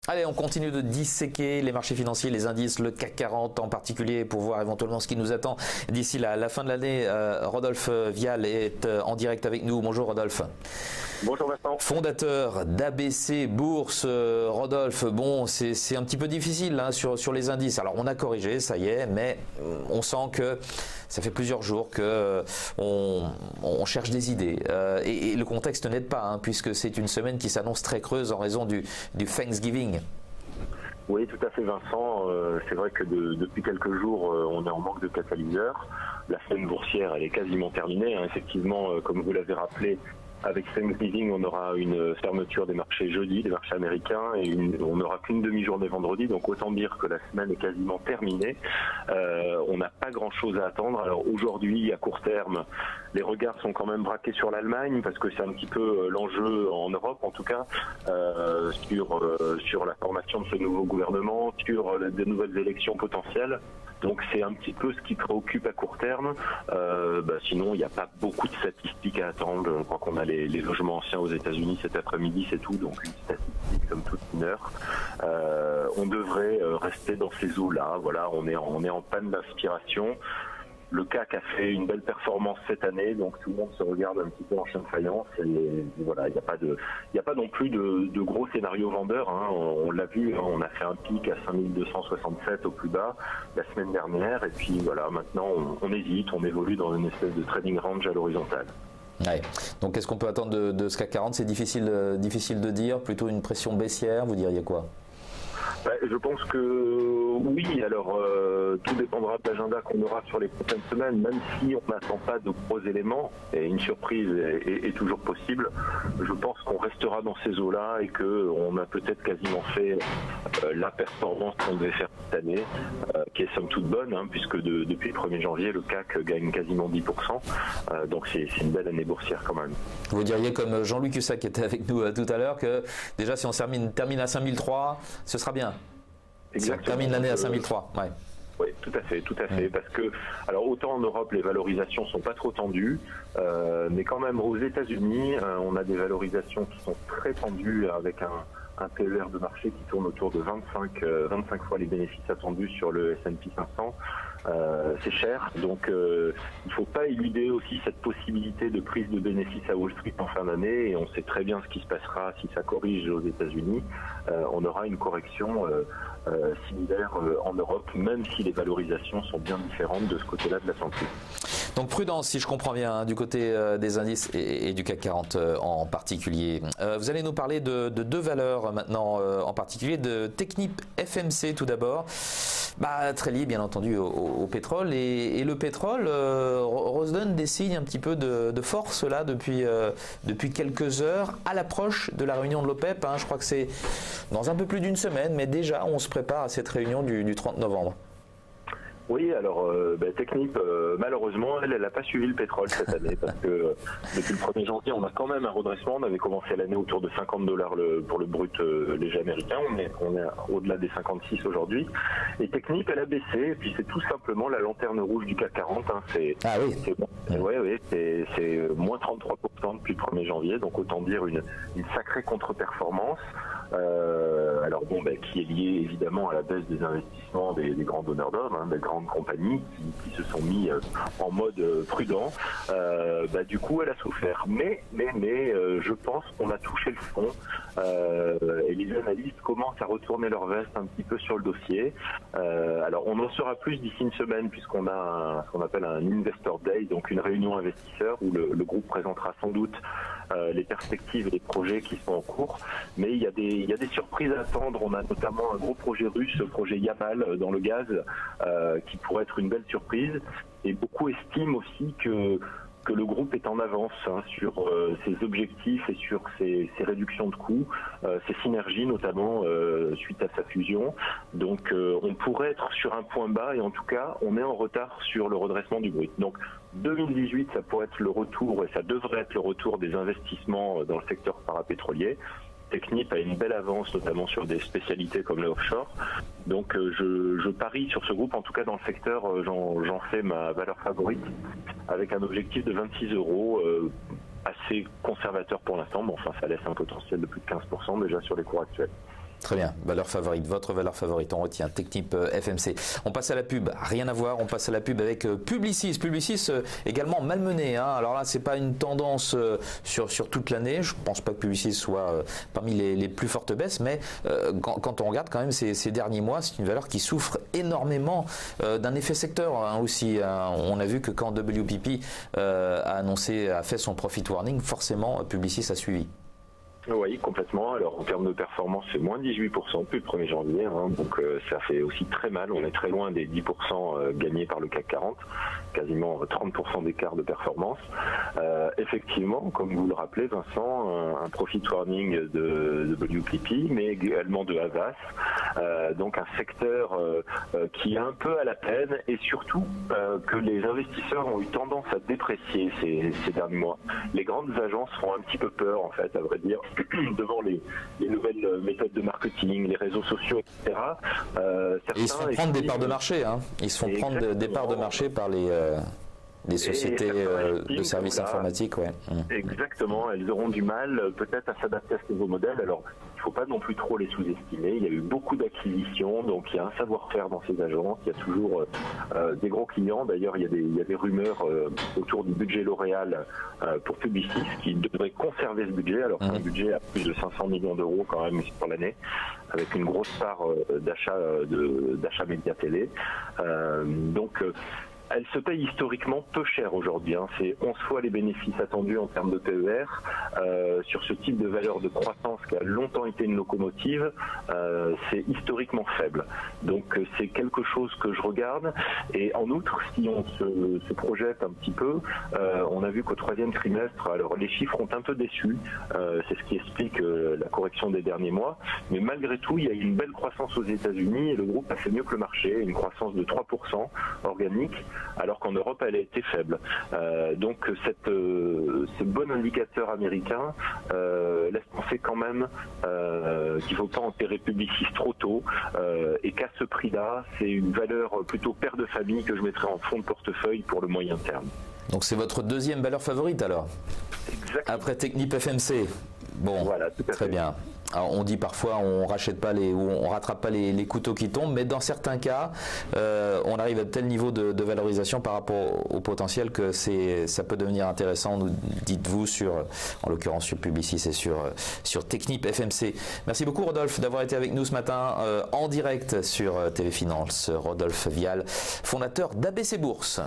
Allez, on continue de disséquer les marchés financiers, les indices, le CAC 40 en particulier, pour voir éventuellement ce qui nous attend d'ici la fin de l'année. Rodolphe Vial est en direct avec nous. Bonjour Rodolphe. Bonjour Vincent. Fondateur d'ABC Bourse. Rodolphe, bon, c'est un petit peu difficile hein, sur les indices. Alors on a corrigé, ça y est, mais on sent que ça fait plusieurs jours qu'on cherche des idées. Et le contexte n'aide pas, hein, puisque c'est une semaine qui s'annonce très creuse en raison du Thanksgiving. Oui, tout à fait Vincent. C'est vrai que depuis quelques jours, on est en manque de catalyseurs. La semaine boursière, elle est quasiment terminée. Hein. Effectivement, comme vous l'avez rappelé, avec Thanksgiving, on aura une fermeture des marchés jeudi, des marchés américains, et on n'aura qu'une demi-journée vendredi. Donc autant dire que la semaine est quasiment terminée. On n'a pas grand-chose à attendre. Alors aujourd'hui, à court terme, les regards sont quand même braqués sur l'Allemagne, parce que c'est un petit peu l'enjeu en Europe, en tout cas, sur la formation de ce nouveau gouvernement, sur des nouvelles élections potentielles. Donc c'est un petit peu ce qui préoccupe à court terme. Sinon, il n'y a pas beaucoup de statistiques à attendre. Je crois qu'on a les logements anciens aux États-Unis cet après-midi, c'est tout. Donc une statistique comme toute une heure. On devrait rester dans ces eaux-là. Voilà, on est en panne d'inspiration. Le CAC a fait une belle performance cette année, donc tout le monde se regarde un petit peu en chien de faïence. Et voilà, il n'y a pas non plus de gros scénarios vendeurs. Hein. On l'a vu, hein, on a fait un pic à 5267 au plus bas la semaine dernière. Et puis voilà, maintenant on hésite, on évolue dans une espèce de trading range à l'horizontale. Ouais. Donc qu'est-ce qu'on peut attendre de ce CAC 40? C'est difficile de dire, plutôt une pression baissière, vous diriez quoi? Je pense que oui, alors tout dépendra de l'agenda qu'on aura sur les prochaines semaines, même si on n'attend pas de gros éléments, et une surprise est toujours possible. Je pense qu'on restera dans ces eaux-là et qu'on a peut-être quasiment fait la performance qu'on devait faire cette année, qui est somme toute bonne, hein, puisque depuis le 1er janvier, le CAC gagne quasiment 10%, donc c'est une belle année boursière quand même. Vous diriez, comme Jean-Louis Cussac qui était avec nous tout à l'heure, que déjà si on termine à 5003, ce sera bien. Exactement. Si on termine l'année à 5003, ouais. Oui, tout à fait, parce que, alors autant en Europe les valorisations sont pas trop tendues, mais quand même aux États-Unis, on a des valorisations qui sont très tendues avec un PER de marché qui tourne autour de 25 fois les bénéfices attendus sur le S&P 500. C'est cher, donc il ne faut pas éluder aussi cette possibilité de prise de bénéfices à Wall Street en fin d'année, et on sait très bien ce qui se passera si ça corrige aux États-Unis. On aura une correction similaire en Europe, même si les valorisations sont bien différentes de ce côté-là de l'Atlantique. Donc prudence, si je comprends bien, hein, du côté des indices et du CAC 40 en particulier. Vous allez nous parler de deux valeurs maintenant en particulier, de Technip FMC tout d'abord, très lié bien entendu au pétrole, et le pétrole redonne des signes un petit peu de force là depuis quelques heures à l'approche de la réunion de l'OPEP. Hein. Je crois que c'est dans un peu plus d'une semaine, mais déjà on se prépare à cette réunion du 30 novembre. Oui, alors Technip, malheureusement, elle n'a pas suivi le pétrole cette année, parce que depuis le 1er janvier, on a quand même un redressement. On avait commencé l'année autour de $50 pour le brut léger américain. On est au-delà des 56 aujourd'hui. Et Technip, elle a baissé, et puis c'est tout simplement la lanterne rouge du CAC 40. Hein. C'est moins 33% depuis le 1er janvier, donc autant dire une sacrée contre-performance. Qui est lié évidemment à la baisse des investissements des grands donneurs d'hommes, hein, des grandes compagnies qui se sont mis en mode prudent. Du coup, elle a souffert. Mais je pense qu'on a touché le fond, et les analystes commencent à retourner leur veste un petit peu sur le dossier. Alors, on en saura plus d'ici une semaine, puisqu'on a ce qu'on appelle un Investor Day, donc une réunion investisseur où le groupe présentera sans doute les perspectives et les projets qui sont en cours. Mais il y a des surprises à attendre. On a notamment un gros projet russe, le projet Yamal dans le gaz, qui pourrait être une belle surprise. Et beaucoup estiment aussi que le groupe est en avance sur ses objectifs et sur ses réductions de coûts, ses synergies notamment suite à sa fusion. Donc on pourrait être sur un point bas, et en tout cas on est en retard sur le redressement du brut. Donc 2018, ça pourrait être le retour, et ça devrait être le retour des investissements dans le secteur parapétrolier. Technip a une belle avance, notamment sur des spécialités comme le offshore. Donc je parie sur ce groupe, en tout cas dans le secteur, j'en fais ma valeur favorite, avec un objectif de 26 €, assez conservateur pour l'instant, mais enfin ça laisse un potentiel de plus de 15% déjà sur les cours actuels. Très bien, valeur favorite, votre valeur favorite, on retient Technip FMC. On passe à la pub, rien à voir, on passe à la pub avec Publicis. Publicis également malmené, hein. Alors là, c'est pas une tendance sur toute l'année, je pense pas que Publicis soit parmi les plus fortes baisses, mais quand on regarde quand même ces derniers mois, c'est une valeur qui souffre énormément d'un effet secteur hein, aussi. Hein. On a vu que quand WPP a fait son profit warning, forcément Publicis a suivi. Oui, complètement. Alors en termes de performance, c'est moins 18% depuis le 1er janvier, hein, donc ça fait aussi très mal. On est très loin des 10% gagnés par le CAC 40, quasiment 30% d'écart de performance. Effectivement, comme vous le rappelez Vincent, un profit warning de WPP, mais également de Havas, donc un secteur qui est un peu à la peine et surtout que les investisseurs ont eu tendance à déprécier ces derniers mois. Les grandes agences font un petit peu peur en fait, à vrai dire. Devant les nouvelles méthodes de marketing, les réseaux sociaux, etc. Ils se font prendre des parts de marché. Hein. Ils se font prendre des parts de marché par les sociétés de services informatiques. Ouais. Exactement, elles auront du mal peut-être à s'adapter à ce nouveau modèle. Alors, il ne faut pas non plus trop les sous-estimer. Il y a eu beaucoup d'acquisitions, donc il y a un savoir-faire dans ces agences. Il y a toujours des gros clients. D'ailleurs, il y a des rumeurs autour du budget L'Oréal pour Publicis qui devrait conserver ce budget, alors qu'un budget à plus de 500 millions d'euros quand même sur l'année, avec une grosse part d'achat média télé. Donc, elle se paye historiquement peu cher aujourd'hui. Hein. C'est 11 fois les bénéfices attendus en termes de PER. Sur ce type de valeur de croissance qui a longtemps été une locomotive, c'est historiquement faible. Donc c'est quelque chose que je regarde. Et en outre, si on se projette un petit peu, on a vu qu'au troisième trimestre, alors les chiffres ont un peu déçu. C'est ce qui explique la correction des derniers mois. Mais malgré tout, il y a eu une belle croissance aux États-Unis et le groupe a fait mieux que le marché, une croissance de 3% organique, alors qu'en Europe elle a été faible. Donc ce bon indicateur américain laisse penser quand même qu'il ne faut pas enterrer Publicis trop tôt et qu'à ce prix-là, c'est une valeur plutôt père de famille que je mettrai en fond de portefeuille pour le moyen terme. Donc c'est votre deuxième valeur favorite alors? Exactement. Après Technip FMC. Bon, voilà, très bien. Alors, on dit parfois on rachète pas ou on rattrape pas les couteaux qui tombent, mais dans certains cas, on arrive à tel niveau de valorisation par rapport au potentiel que ça peut devenir intéressant. Nous dites-vous en l'occurrence sur Publicis et sur Technip FMC. Merci beaucoup Rodolphe d'avoir été avec nous ce matin en direct sur TV Finance. Rodolphe Vial, fondateur d'ABC Bourse.